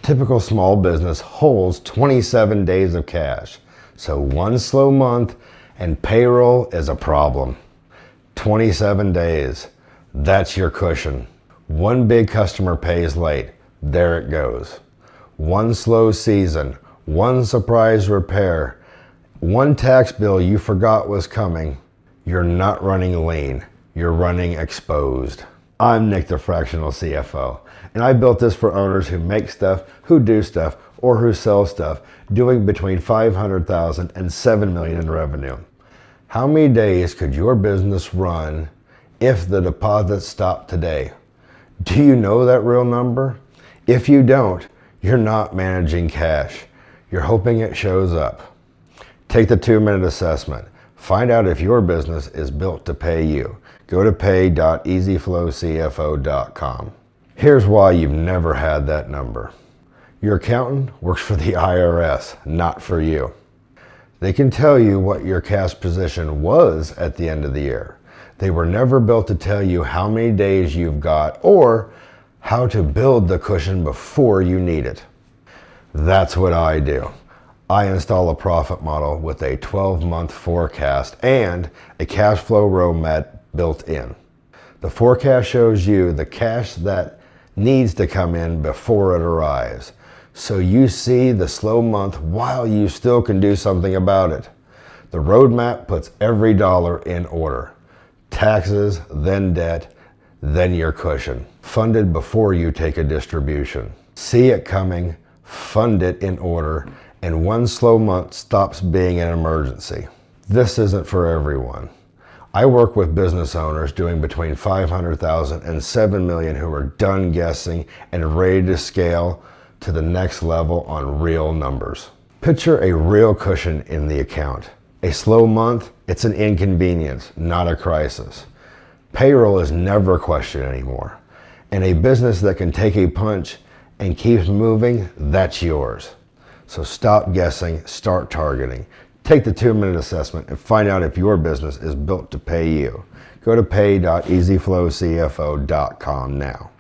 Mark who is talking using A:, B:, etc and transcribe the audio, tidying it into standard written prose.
A: typical small business holds 27 days of cash. So one slow month and payroll is a problem. 27 days, that's your cushion. One big customer pays late, there it goes. One slow season, one surprise repair, one tax bill you forgot was coming. You're not running lean, you're running exposed. I'm Nick, the Fractional CFO, and I built this for owners who make stuff, who do stuff, or who sell stuff, doing between $500,000 and $7 million in revenue. How many days could your business run if the deposits stopped today? Do you know that real number? If you don't, you're not managing cash. You're hoping it shows up. Take the 2-minute assessment. Find out if your business is built to pay you. Go to pay.easyflowcfo.com. Here's why you've never had that number. Your accountant works for the IRS, not for you. They can tell you what your cash position was at the end of the year. They were never built to tell you how many days you've got or how to build the cushion before you need it. That's what I do. I install a profit model with a 12-month forecast and a cash flow roadmap built in. The forecast shows you the cash that needs to come in before it arrives. So you see the slow month while you still can do something about it. The roadmap puts every dollar in order. Taxes, then debt, then your cushion. Funded before you take a distribution. See it coming, fund it in order, and one slow month stops being an emergency. This isn't for everyone. I work with business owners doing between $500,000 and $7 million who are done guessing and ready to scale to the next level on real numbers. Picture a real cushion in the account. A slow month, it's an inconvenience, not a crisis. Payroll is never a question anymore. And a business that can take a punch and keeps moving, that's yours. So stop guessing, start targeting. Take the 2-minute assessment and find out if your business is built to pay you. Go to pay.easyflowcfo.com now.